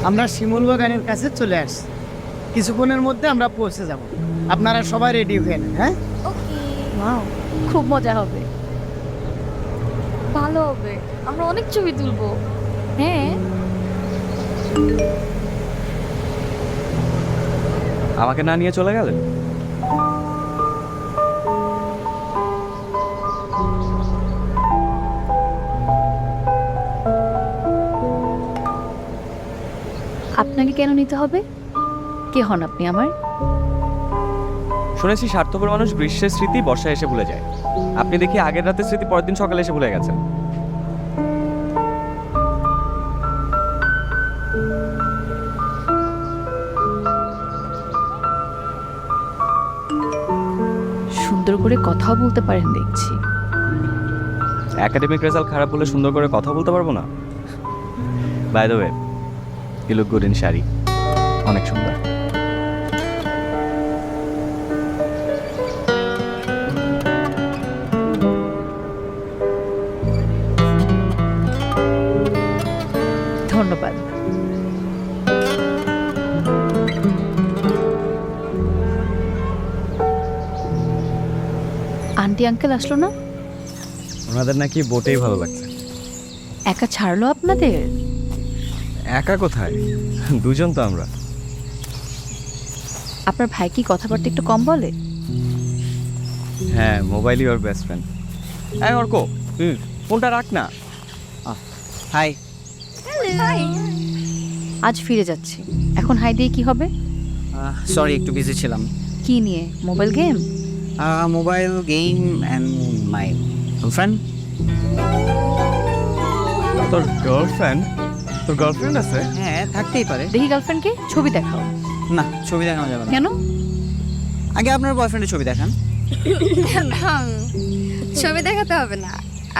আমরা শিমুল বাগানের কাছে চলে আসছি, কিছুক্ষণের মধ্যে আমরা পৌঁছে যাব। আপনারা সবাই রেডি হয়ে নেন। হ্যাঁ, ওকে। ওয়াও, খুব মজা হবে। ভালো হবে, আমরা অনেক ছবি তুলবো। হ্যাঁ। আমাকে না নিয়ে চলে গেলেন? আপনাকে কেন নিতে হবে? কে হন আপনি আমার? শুনেছি স্বার্থপর মানুষ গ্রীষ্মের স্মৃতি বর্ষায় এসে ভুলে যায়। আপনি দেখি আগের রাতের স্মৃতি পরের দিন সকালে এসে ভুলে গেছেন। সুন্দর করে কথাও বলতে পারেন দেখছি। একাডেমিক রেজাল্ট খারাপ হলে সুন্দর করে কথা বলতে পারবো না? By the way, you look good in sari, অনেক সুন্দর। ধন্যবাদ। আন্টি আঙ্কেল আসলো না? ওনাদের নাকি বোটেই ভালো লাগছে। একা ছাড়লো আপনাদের? একা কোথায়, দুজন তো আমরা। আপনার ভাই কি কথাবার্তা একটু কম বলে? হ্যাঁ, মোবাইলই ওর বেস্ট ফ্রেন্ড। হ্যাঁ অর্ক, ফোনটা রাখ না। হাই। আজ ফিরে যাচ্ছি, এখন হাই দিয়ে কি হবে? সরি, একটু বিজি ছিলাম। কি নিয়ে? Mobile game? Mobile game and my girlfriend. তোর গার্লফ্রেন্ড? তোর গার্লফ্রেন্ড আছে? হ্যাঁ, থাকতেই পারে। দেখি গার্লফ্রেন্ডকে, ছবি দেখাও। না, ছবি দেখানো যাবে না। কেন? আগে আপনার বয়ফ্রেন্ডের ছবি দেখান। ছবি দেখাতে হবে না,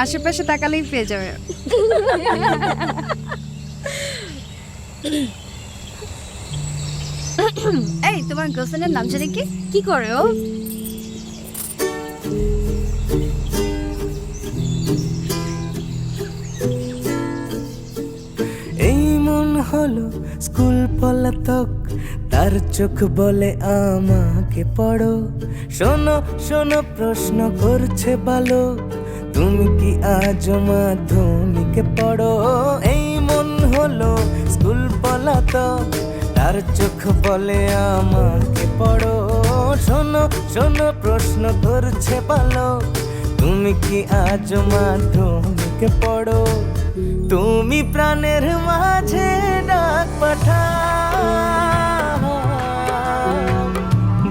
আশেপাশে তাকালেই পেয়ে যাবে। এই, তোমার গার্লফ্রেন্ডের নাম জানি কি? কি করে ও? এই মন হলো স্কুল পলাতক, তার চোখ বলে আমাকে পড়ো। শোনো শোনো প্রশ্ন করছে বালক, তুমি কি আজ মাধ্যমিকে পড়ো? এই মন হলো স্কুল পলাতক, তার চোখ বলে আমাকে পড়ো। শোনো শোনো প্রশ্ন করছে বালক, তুমি কি আজ মাধ্যমিকে পড়ো? তুমি প্রাণের মাঝে ডাক পাঠাও,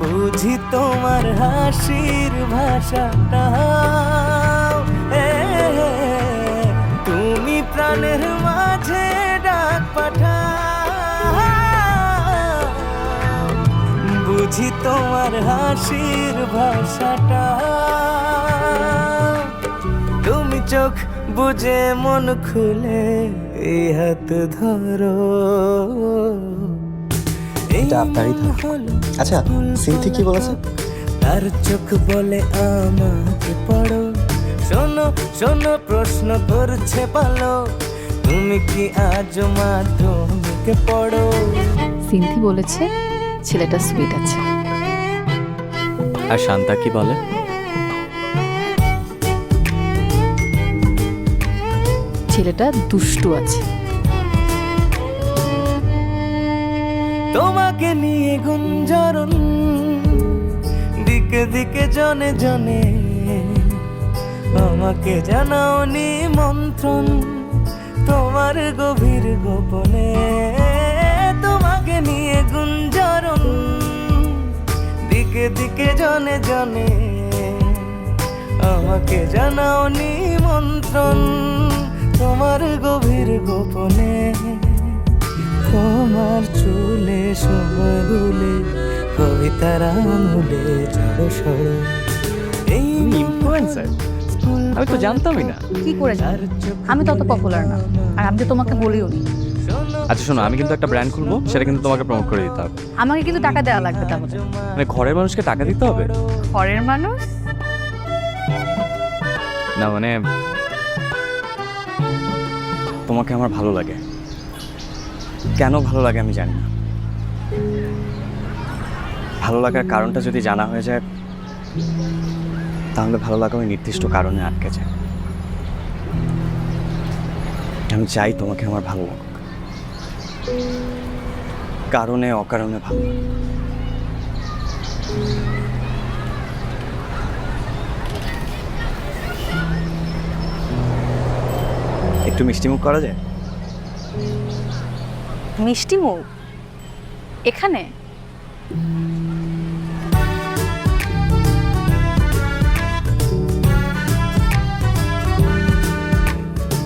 বুঝি তোমার হাসির ভাষাটা। তুমি প্রাণের মাঝে ডাক পাঠাও, বুঝি তোমার হাসির ভাষাটা। তুমি চোখ বুঝে মন খুলে এই হাত ধরো। এটা আপনারই তো। আচ্ছা, সিনথি কি বলেছে? তার চোখ বলে আমাকে পড়ো। শোনো শোনো প্রশ্ন করছে পালো, তুমি কি আজ মাধ্যমিকে পড়ো? সিনথি বলেছে ছেলেটা সুইট আছে। আর শান্তা কি বলে? ছেলেটা দুষ্টু আছে। তোমাকে নিয়ে গুঞ্জরণ, দিকে দিকে জনে জনে, আমাকে জানাও নিমন্ত্রণ তোমার গভীর গোপনে। তোমাকে নিয়ে গুঞ্জরণ, দিকে দিকে জনে জনে, আমাকে জানাও নিমন্ত্রণ তোমার গভীর গোপনে। তোমার চুলে সময় দুলে, কবিতার আমলে জড়ো সড়ো। এই ইনফ্লুয়েন্সার? আমি তো জানতামই না। কি করে জানো? আমি তত পপুলার না, আর আমি তো তোমাকে বলিও নি। আচ্ছা শোনো, আমি কিন্তু একটা ব্র্যান্ড খুলবো, সেটা কিন্তু তোমাকে প্রমোট করে দিতে হবে। আমাকে কিন্তু টাকা দেওয়া লাগবে তাহলে। মানে ঘরের মানুষকে টাকা দিতে হবে? ঘরের মানুষ? না মানে তোমাকে আমার ভালো লাগে। কেন ভালো লাগে আমি জানি না। ভালো লাগার কারণটা যদি জানা হয়ে যায় তাহলে ভালো লাগা ওই নির্দিষ্ট কারণে আটকে যায়। আমি চাই তোমাকে আমার ভালো লাগুক, কারণে অকারণে ভালো লাগুক। একটু মিষ্টিমুখ করা যায়? মিষ্টি মুখ এখানে?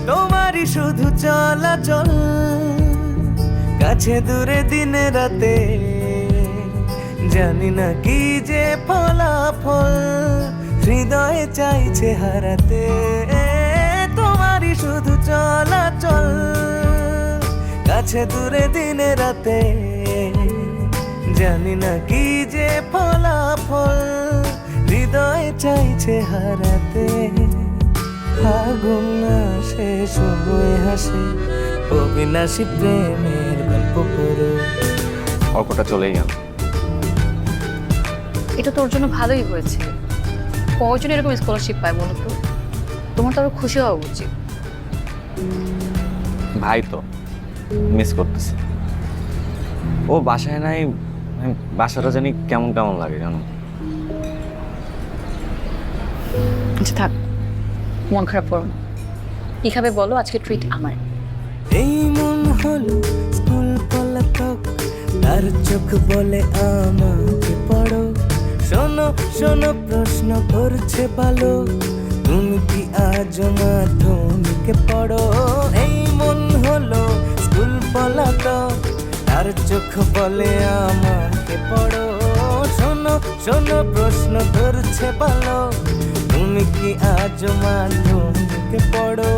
তোমারই শুধু চলাচল, কাছে দূরে দিনে রাতে, জানি না কি যে ফলাফল, হৃদয়ে চাইছে হারাতে। তোমারই শুধু চলাচল, কাছে দূরে দিনে রাতে, জানি না কি যে ফলাফল, হৃদয়ে চাইছে হারাতে। আগুন আসে সময় হাসে, অবিনাশী প্রেমের গল্প করো। অল্পটা চলেই গেল। এটা তোর জন্য ভালোই হয়েছে। কয়জন এরকম স্কলারশিপ পায় বলো তো? তোমার তো আরো খুশি হওয়া উচিত। ভাই তো মিস করতেছে। ও বাসায় নাই, আমি বাসাটা জানি কেমন কেমন লাগে জানো। আচ্ছা থাক, মন খারাপ করো না। কি খাবে বলো? আজকে ট্রিট আমার। এই মন হলো স্কুল পলাতক, তার চোখ বলে আমাকে পড়ো। শোনো শোনো প্রশ্ন করছে ভালো, তুমি কি আজ মাধ্যমিকে পড়ো? এই মন হলো স্কুল পলাতক, তার চোখ বলে আমাকে পড়ো। শোনো শোনো প্রশ্ন করছে ভালো, তুমি কি আজ মাধ্যমিকে পড়ো?